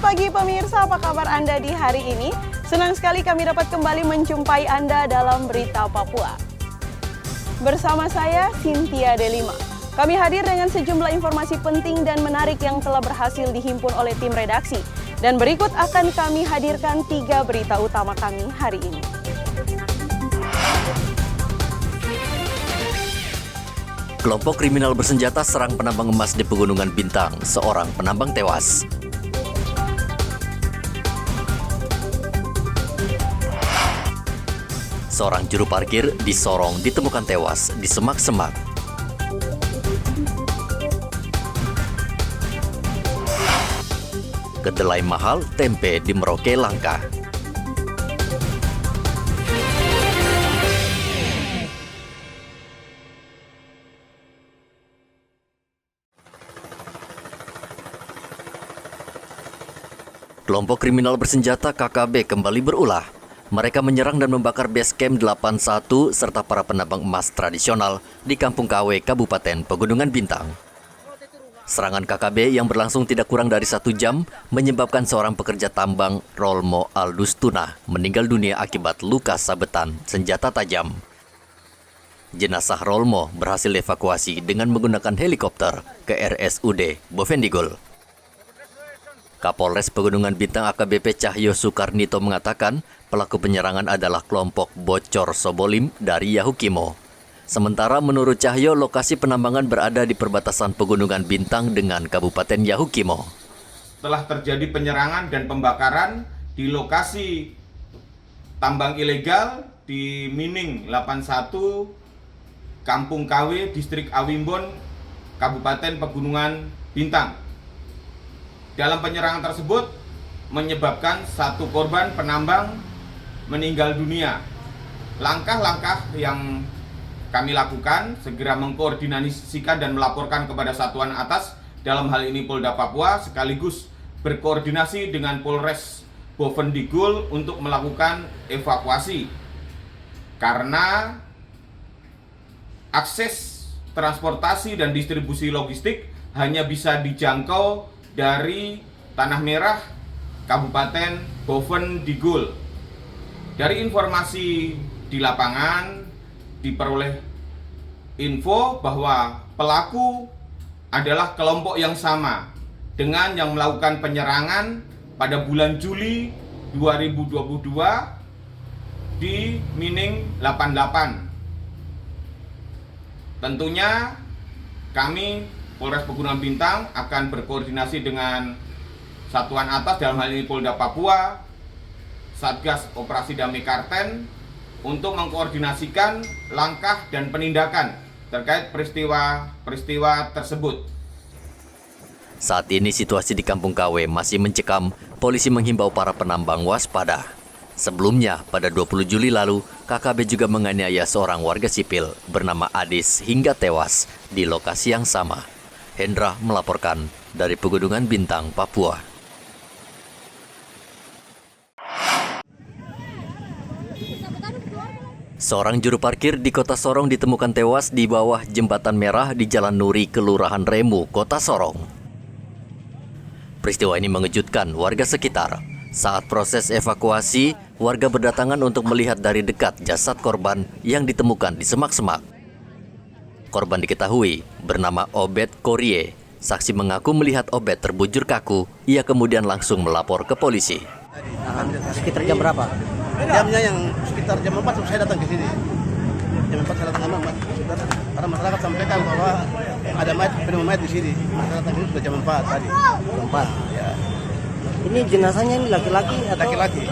pagi pemirsa, apa kabar Anda di hari ini? Senang sekali kami dapat kembali menjumpai Anda dalam Berita Papua. Bersama saya, Cynthia Delima. Kami hadir dengan sejumlah informasi penting dan menarik yang telah berhasil dihimpun oleh tim redaksi. Dan berikut akan kami hadirkan 3 berita utama kami hari ini. Kelompok kriminal bersenjata serang penambang emas di Pegunungan Bintang. Seorang penambang tewas. Seorang juru parkir di Sorong ditemukan tewas di semak-semak. Kedelai mahal, tempe di Merauke langka. Kelompok kriminal bersenjata KKB kembali berulah. Mereka menyerang dan membakar base camp 81 serta para penambang emas tradisional di Kampung KW, Kabupaten Pegunungan Bintang. Serangan KKB yang berlangsung tidak kurang dari 1 jam menyebabkan seorang pekerja tambang, Rolmo Aldustuna, meninggal dunia akibat luka sabetan senjata tajam. Jenazah Rolmo berhasil dievakuasi dengan menggunakan helikopter ke RSUD Bovendigul. Kapolres Pegunungan Bintang AKBP Cahyo Soekarnito mengatakan pelaku penyerangan adalah kelompok bocor Sobolim dari Yahukimo. Sementara menurut Cahyo, lokasi penambangan berada di perbatasan Pegunungan Bintang dengan Kabupaten Yahukimo. Telah terjadi penyerangan dan pembakaran di lokasi tambang ilegal di Mining 81, Kampung KW, Distrik Awimbon, Kabupaten Pegunungan Bintang. Dalam penyerangan tersebut menyebabkan 1 korban penambang meninggal dunia. Langkah-langkah yang kami lakukan segera mengkoordinasikan dan melaporkan kepada satuan atas, dalam hal ini Polda Papua, sekaligus berkoordinasi dengan Polres Bovendigul untuk melakukan evakuasi. Karena akses transportasi dan distribusi logistik hanya bisa dijangkau dari Tanah Merah, Kabupaten Bovendigul. Dari informasi di lapangan diperoleh info bahwa pelaku adalah kelompok yang sama dengan yang melakukan penyerangan pada bulan Juli 2022 di Mining 88. Tentunya kami Polres Pegunungan Bintang akan berkoordinasi dengan satuan atas, dalam hal ini Polda Papua, Satgas Operasi Damai Karten, untuk mengkoordinasikan langkah dan penindakan terkait peristiwa tersebut. Saat ini situasi di Kampung KW masih mencekam. Polisi menghimbau para penambang waspada. Sebelumnya, pada 20 Juli lalu, KKB juga menganiaya seorang warga sipil bernama Adis hingga tewas di lokasi yang sama. Hendra melaporkan dari Pegunungan Bintang, Papua. Seorang juru parkir di Kota Sorong ditemukan tewas di bawah jembatan merah di Jalan Nuri, Kelurahan Remu, Kota Sorong. Peristiwa ini mengejutkan warga sekitar. Saat proses evakuasi, warga berdatangan untuk melihat dari dekat jasad korban yang ditemukan di semak-semak. Korban diketahui bernama Obed Korie. Saksi mengaku melihat Obed terbujur kaku. Ia kemudian langsung melapor ke polisi. Sekitar jam berapa? Jamnya yang sekitar jam 4 saya datang ke sini. Jam 4 saya datang ke sini. Karena masyarakat sampaikan bahwa ada penemuan mayat di sini. Masyarakat datang ke sini sudah jam 4 tadi. Jam 4? Ya. Ini jenazahnya ini laki-laki atau? Laki-laki.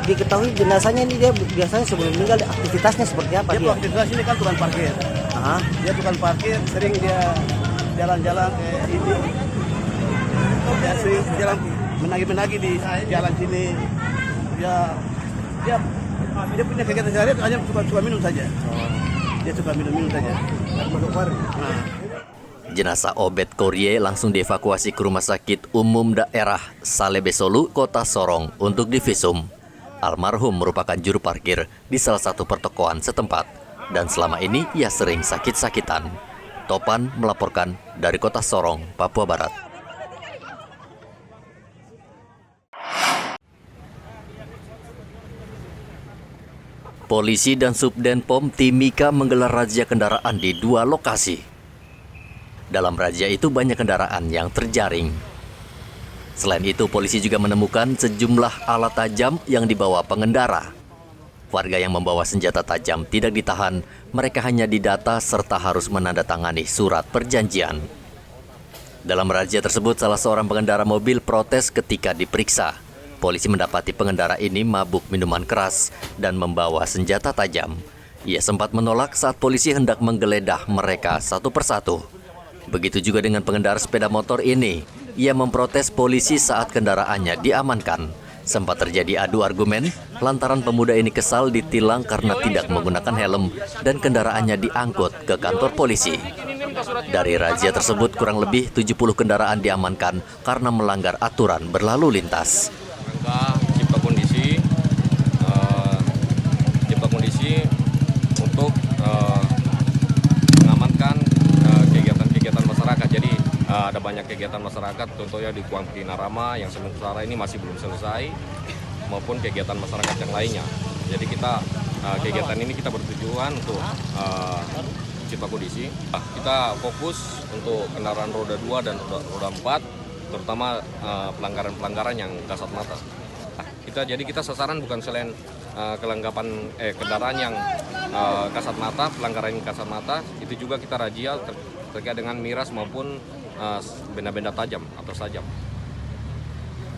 Diketahui jenazahnya ini dia biasanya sebelum meninggal aktivitasnya seperti apa? Dia aktivitas ini kan tukang parkir. Dia tukang parkir, sering dia jalan-jalan ke ini. Dia sering jalan menagi-menagi di jalan sini. Dia punya kegiatan sehari hanya suka minum saja. Dia suka minum saja. Jenazah Obed Korie langsung dievakuasi ke Rumah Sakit Umum Daerah Salebesolu, Kota Sorong untuk divisum. Almarhum merupakan juru parkir di salah satu pertokoan setempat dan selama ini ia sering sakit-sakitan. Topan melaporkan dari Kota Sorong, Papua Barat. Polisi dan Subdenpom Timika menggelar razia kendaraan di 2 lokasi. Dalam razia itu banyak kendaraan yang terjaring. Selain itu, polisi juga menemukan sejumlah alat tajam yang dibawa pengendara. Warga yang membawa senjata tajam tidak ditahan, mereka hanya didata serta harus menandatangani surat perjanjian. Dalam razia tersebut, salah seorang pengendara mobil protes ketika diperiksa. Polisi mendapati pengendara ini mabuk minuman keras dan membawa senjata tajam. Ia sempat menolak saat polisi hendak menggeledah mereka satu persatu. Begitu juga dengan pengendara sepeda motor ini. Ia memprotes polisi saat kendaraannya diamankan. Sempat terjadi adu argumen lantaran pemuda ini kesal ditilang karena tidak menggunakan helm dan kendaraannya diangkut ke kantor polisi. Dari razia tersebut kurang lebih 70 kendaraan diamankan karena melanggar aturan berlalu lintas. Cipta kondisi untuk mengamankan kegiatan-kegiatan masyarakat. Jadi ada banyak kegiatan masyarakat, contohnya di Kuang Pinarama yang sementara ini masih belum selesai, maupun kegiatan masyarakat yang lainnya. Jadi kegiatan ini kita bertujuan untuk cipta kondisi. Kita fokus untuk kendaraan roda 2 dan roda 4, terutama pelanggaran-pelanggaran yang kasat mata. Kita sasaran bukan selain kelengkapan kendaraan yang kasat mata, pelanggaran kasat mata, itu juga kita razia terkait dengan miras maupun benda-benda tajam atau sajam.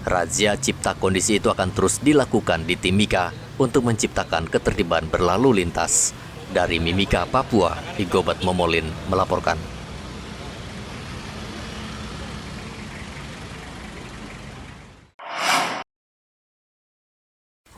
Razia cipta kondisi itu akan terus dilakukan di Timika untuk menciptakan ketertiban berlalu lintas. Dari Mimika, Papua, Igobat Momolin melaporkan.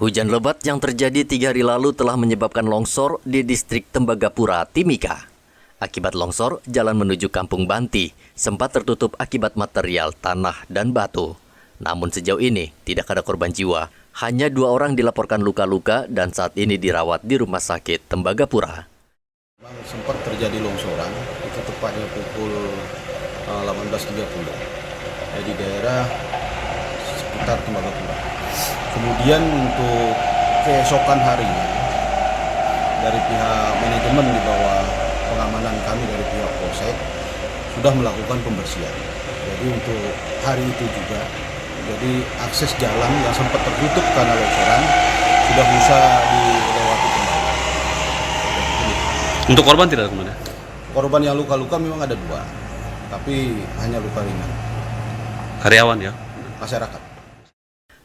Hujan lebat yang terjadi 3 hari lalu telah menyebabkan longsor di distrik Tembagapura, Timika. Akibat longsor, jalan menuju Kampung Banti sempat tertutup akibat material tanah dan batu. Namun sejauh ini tidak ada korban jiwa, hanya 2 orang dilaporkan luka-luka dan saat ini dirawat di Rumah Sakit Tembagapura. Sempat terjadi longsoran, itu tepatnya pukul 18.30 di daerah sekitar Tembagapura. Kemudian untuk keesokan harinya, dari pihak manajemen di bawah pengamanan kami dari pihak Polsek sudah melakukan pembersihan. Jadi untuk hari itu juga, jadi akses jalan yang sempat tertutup karena longsoran sudah bisa dilewati kembali. Untuk korban tidak ada kemana? Korban yang luka-luka memang ada 2, tapi hanya luka ringan. Karyawan ya? Masyarakat.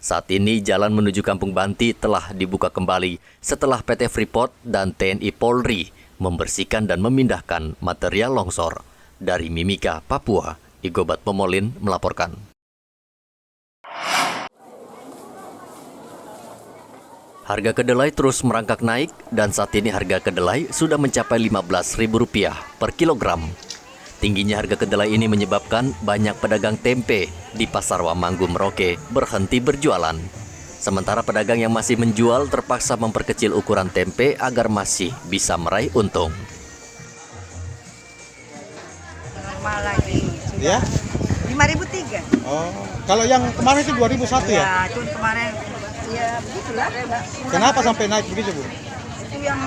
Saat ini jalan menuju Kampung Banti telah dibuka kembali setelah PT Freeport dan TNI Polri membersihkan dan memindahkan material longsor. Dari Mimika, Papua, Igobat Momolin melaporkan. Harga kedelai terus merangkak naik dan saat ini harga kedelai sudah mencapai Rp15.000 per kilogram. Tingginya harga kedelai ini menyebabkan banyak pedagang tempe di Pasar Wamanggu Merauke berhenti berjualan. Sementara pedagang yang masih menjual terpaksa memperkecil ukuran tempe agar masih bisa meraih untung. Normal lagi. Ya? 5.003. Oh, kalau yang kemarin itu 2001 ya? Ya, itu kemarin ya begitulah. Kenapa sampai naik begitu, Bu? Itu yang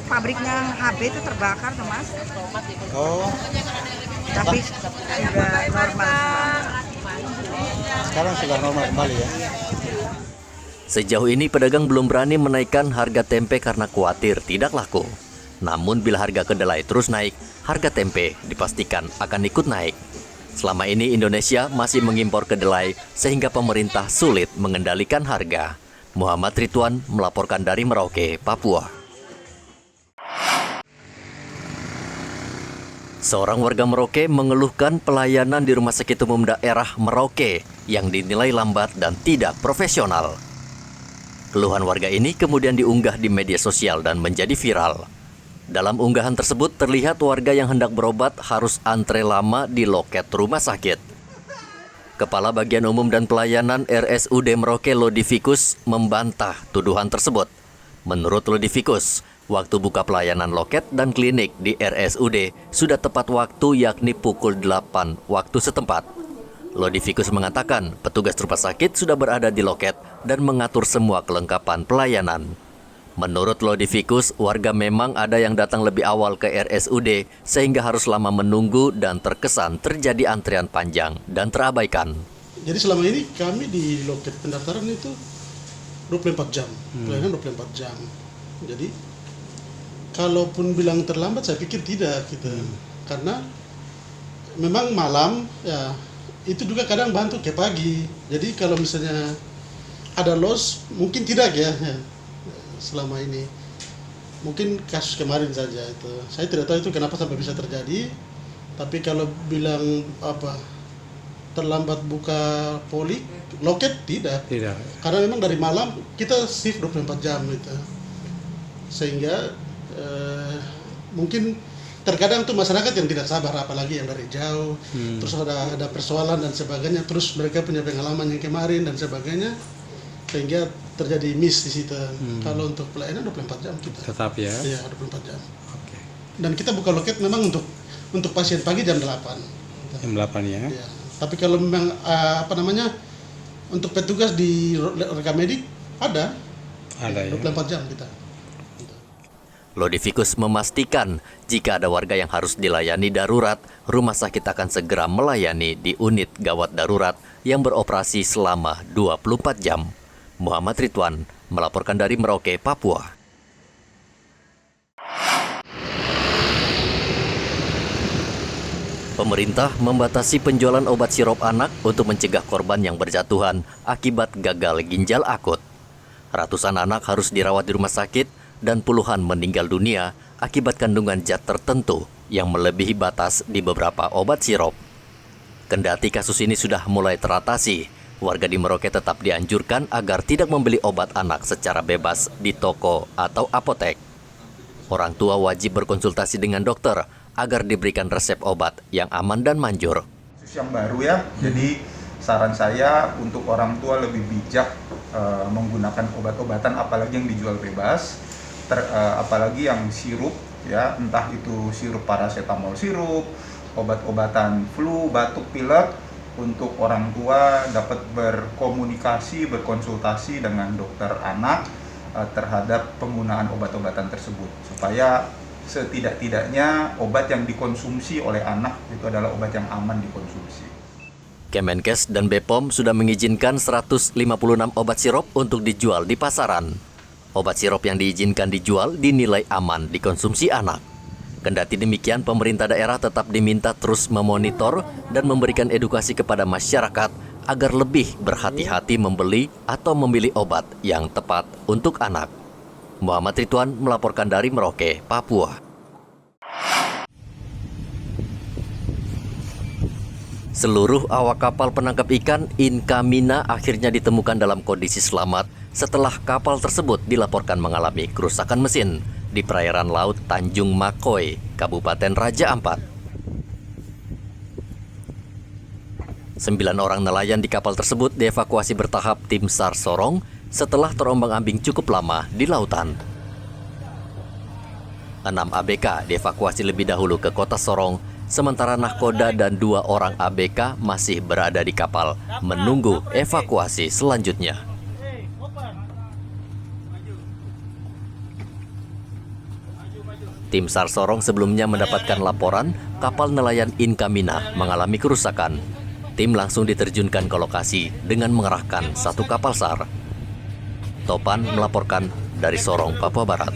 pabriknya HB itu terbakar tuh, Mas. Oh. Tapi sudah normal. Sekarang sudah normal kembali ya? Sejauh ini pedagang belum berani menaikkan harga tempe karena khawatir tidak laku. Namun bila harga kedelai terus naik, harga tempe dipastikan akan ikut naik. Selama ini Indonesia masih mengimpor kedelai sehingga pemerintah sulit mengendalikan harga. Muhammad Ridwan melaporkan dari Merauke, Papua. Seorang warga Merauke mengeluhkan pelayanan di Rumah Sakit Umum Daerah Merauke yang dinilai lambat dan tidak profesional. Keluhan warga ini kemudian diunggah di media sosial dan menjadi viral. Dalam unggahan tersebut terlihat warga yang hendak berobat harus antre lama di loket rumah sakit. Kepala Bagian Umum dan Pelayanan RSUD Merauke Lodivikus membantah tuduhan tersebut. Menurut Lodivikus, waktu buka pelayanan loket dan klinik di RSUD sudah tepat waktu yakni pukul 8 waktu setempat. Lodivikus mengatakan petugas rumah sakit sudah berada di loket dan mengatur semua kelengkapan pelayanan. Menurut Lodivikus, warga memang ada yang datang lebih awal ke RSUD sehingga harus lama menunggu dan terkesan terjadi antrian panjang dan terabaikan. Jadi selama ini kami di loket pendaftaran itu 24 jam, pelayanan 24 jam. Jadi kalaupun bilang terlambat saya pikir tidak gitu. Karena memang malam ya itu juga kadang bantu ke pagi. Jadi kalau misalnya ada loss mungkin tidak ya. Selama ini mungkin kasus kemarin saja itu saya tidak tahu itu kenapa sampai bisa terjadi, tapi kalau bilang terlambat buka loket tidak karena memang dari malam kita shift 24 jam itu sehingga mungkin terkadang tuh masyarakat yang tidak sabar apalagi yang dari jauh terus ada persoalan dan sebagainya, terus mereka punya pengalaman yang kemarin dan sebagainya sehingga terjadi miss di situ. Kalau untuk pelayanan 24 jam kita. Tetap ya? Iya, 24 jam. Oke. Dan kita buka loket memang untuk pasien pagi jam 8. Jam 8 ya? Iya. Tapi kalau memang untuk petugas di rekamedik ada ya? 24 jam kita. Lodivikus memastikan jika ada warga yang harus dilayani darurat, rumah sakit akan segera melayani di unit gawat darurat yang beroperasi selama 24 jam. Muhammad Ridwan melaporkan dari Merauke, Papua. Pemerintah membatasi penjualan obat sirup anak untuk mencegah korban yang berjatuhan akibat gagal ginjal akut. Ratusan anak harus dirawat di rumah sakit dan puluhan meninggal dunia akibat kandungan zat tertentu yang melebihi batas di beberapa obat sirup. Kendati kasus ini sudah mulai teratasi, warga di Merauke tetap dianjurkan agar tidak membeli obat anak secara bebas di toko atau apotek. Orang tua wajib berkonsultasi dengan dokter agar diberikan resep obat yang aman dan manjur. Yang baru ya, jadi saran saya untuk orang tua lebih bijak menggunakan obat-obatan apalagi yang dijual bebas, apalagi yang sirup ya, entah itu sirup paracetamol sirup, obat-obatan flu, batuk, pilek. Untuk orang tua dapat berkomunikasi, berkonsultasi dengan dokter anak terhadap penggunaan obat-obatan tersebut supaya setidak-tidaknya obat yang dikonsumsi oleh anak itu adalah obat yang aman dikonsumsi. Kemenkes dan BPOM sudah mengizinkan 156 obat sirup untuk dijual di pasaran. Obat sirup yang diizinkan dijual dinilai aman dikonsumsi anak. Kendati demikian, pemerintah daerah tetap diminta terus memonitor dan memberikan edukasi kepada masyarakat agar lebih berhati-hati membeli atau memilih obat yang tepat untuk anak. Muhammad Ridwan melaporkan dari Merauke, Papua. Seluruh awak kapal penangkap ikan Inkamina akhirnya ditemukan dalam kondisi selamat setelah kapal tersebut dilaporkan mengalami kerusakan mesin di perairan laut Tanjung Makoy, Kabupaten Raja Ampat. 9 orang nelayan di kapal tersebut dievakuasi bertahap tim SAR Sorong setelah terombang-ambing cukup lama di lautan. 6 ABK dievakuasi lebih dahulu ke kota Sorong, sementara nahkoda dan 2 orang ABK masih berada di kapal menunggu evakuasi selanjutnya. Tim SAR Sorong sebelumnya mendapatkan laporan kapal nelayan Inkamina mengalami kerusakan. Tim langsung diterjunkan ke lokasi dengan mengerahkan 1 kapal SAR. Topan melaporkan dari Sorong, Papua Barat.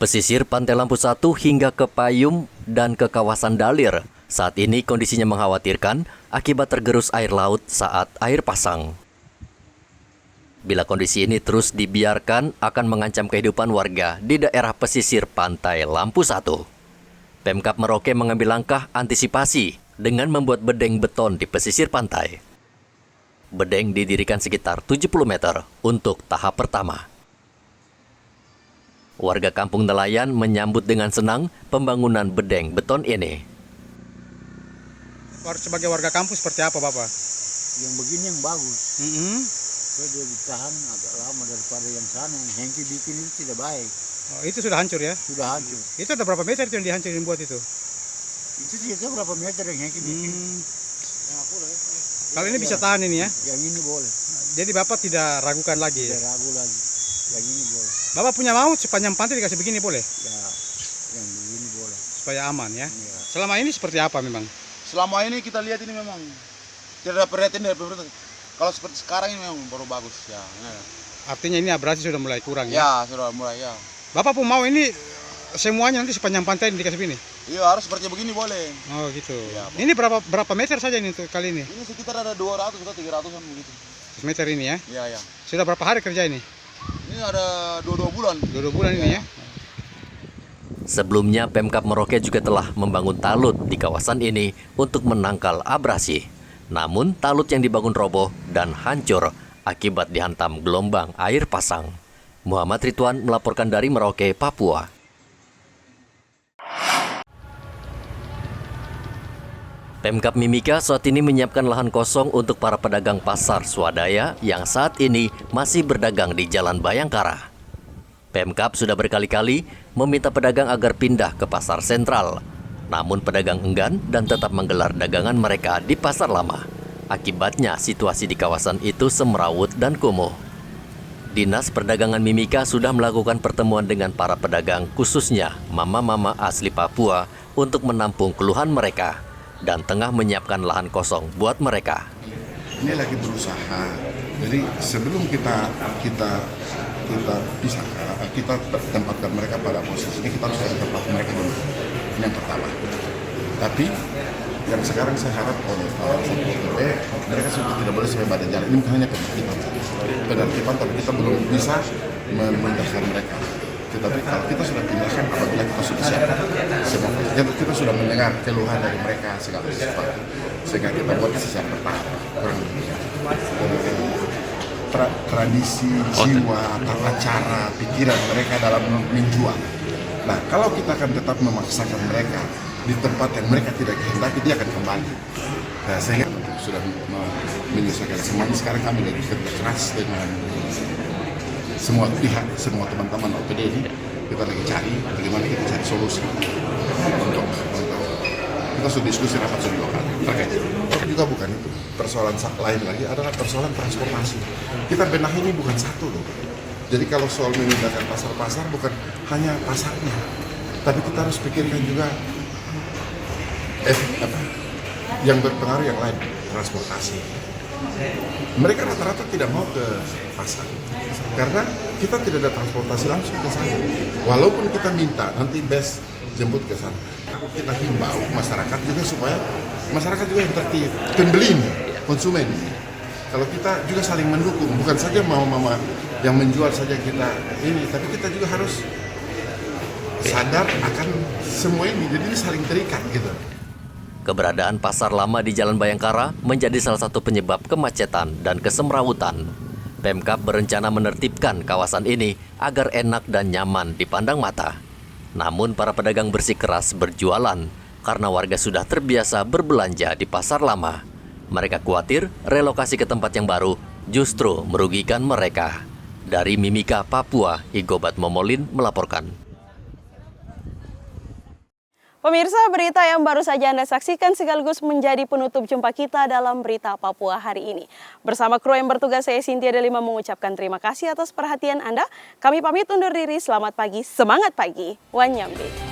Pesisir Pantai Lampu 1 hingga ke Payung dan ke kawasan Dalir saat ini kondisinya mengkhawatirkan akibat tergerus air laut saat air pasang. Bila kondisi ini terus dibiarkan akan mengancam kehidupan warga di daerah pesisir Pantai Lampu 1. Pemkab Merauke mengambil langkah antisipasi dengan membuat bedeng beton di pesisir pantai. Bedeng didirikan sekitar 70 meter untuk tahap pertama. Warga kampung nelayan menyambut dengan senang pembangunan bedeng beton ini. Sebagai warga kampung seperti apa, Bapak? Yang begini yang bagus. Dia ditahan agak lama daripada yang sana. Yang Hengki bikin itu tidak baik. Oh, itu sudah hancur ya? Sudah hancur. Itu ada berapa meter itu yang dihancurin buat itu? Itu berapa meter yang Hengki bikin? Kalau ini bisa tahan ini ya? Yang ini boleh. Jadi Bapak tidak ragukan lagi ya? Tidak ragu lagi. Yang ini boleh. Bapak punya mau sepanjang pantai dikasih begini boleh? Ya, yang ini boleh. Supaya aman ya? Ya. Selama ini seperti apa memang? Selama ini kita lihat ini memang tidak ada perhatian dari pemerintah. Kalau seperti sekarang ini memang baru bagus ya. Artinya ini abrasi sudah mulai kurang ya? Ya, sudah mulai ya. Bapak pun mau ini semuanya nanti sepanjang pantai dikasih begini? Iya, harus seperti begini boleh. Oh gitu. Ya, ini berapa meter saja ini untuk kali ini? Ini sekitar ada 200 atau 300-an begitu. Meter ini ya? Iya, ya. Sudah berapa hari kerja ini? Ini ada 22 bulan. 22 bulan ini ya? Sebelumnya Pemkab Merauke juga telah membangun talut di kawasan ini untuk menangkal abrasi. Namun talut yang dibangun roboh dan hancur akibat dihantam gelombang air pasang. Muhammad Ridwan melaporkan dari Merauke, Papua. Pemkab Mimika saat ini menyiapkan lahan kosong untuk para pedagang pasar swadaya yang saat ini masih berdagang di Jalan Bayangkara. Pemkab sudah berkali-kali meminta pedagang agar pindah ke pasar sentral. Namun pedagang enggan dan tetap menggelar dagangan mereka di pasar lama. Akibatnya situasi di kawasan itu semrawut dan kumuh. Dinas Perdagangan Mimika sudah melakukan pertemuan dengan para pedagang khususnya mama-mama asli Papua untuk menampung keluhan mereka dan tengah menyiapkan lahan kosong buat mereka. Ini lagi berusaha. Jadi sebelum kita bisa kita tempatkan mereka pada posisinya, kita harus cari tempat mereka dulu. Ini yang pertama. Tapi yang sekarang saya harap oleh Satpol PP, mereka sudah tidak boleh sampai badan jalan. Ini bukan hanya penertiban, tapi kita belum bisa memindahkan mereka. Tetapi kalau kita sudah pindahkan, apabila kita sudah siapkan semua, kita sudah mendengar keluhan dari mereka segala sesuatu, sehingga kita buat sejak pertama kurang lebih tradisi, jiwa, tata cara, pikiran mereka dalam menjual. Nah, kalau kita akan tetap memaksakan mereka di tempat yang mereka tidak kehendaki, dia akan kembali. Nah, sehingga sudah menyelesaikan semuanya. Sekarang kami lagi kerja keras dengan semua pihak, semua teman-teman OPD ini, kita lagi cari bagaimana kita cari solusi untuk kita sudah diskusi rapat sudah 2 kali terkait. Tapi juga bukan itu, persoalan lain lagi adalah persoalan transportasi. Kita benahi ini bukan satu loh. Jadi kalau soal memindahkan pasar-pasar bukan hanya pasarnya, tapi kita harus pikirkan juga yang berpengaruh yang lain, transportasi. Mereka rata-rata tidak mau ke pasar karena kita tidak ada transportasi langsung ke sana. Walaupun kita minta nanti bus jemput ke sana, kita himbau masyarakat juga supaya masyarakat juga yang tertib, pembeli, konsumen. Kalau kita juga saling mendukung, bukan saja mama-mama yang menjual saja kita ini, tapi kita juga harus sadar akan semua ini. Jadi ini saling terikat gitu. Keberadaan pasar lama di Jalan Bayangkara menjadi salah satu penyebab kemacetan dan kesemrawutan. Pemkab berencana menertibkan kawasan ini agar enak dan nyaman dipandang mata. Namun para pedagang bersikeras berjualan karena warga sudah terbiasa berbelanja di pasar lama. Mereka khawatir relokasi ke tempat yang baru justru merugikan mereka. Dari Mimika, Papua, Igobat Momolin melaporkan. Pemirsa, berita yang baru saja Anda saksikan sekaligus menjadi penutup jumpa kita dalam Berita Papua hari ini. Bersama kru yang bertugas, saya Cynthia Delima mengucapkan terima kasih atas perhatian Anda. Kami pamit undur diri, selamat pagi, semangat pagi, Wanyambe.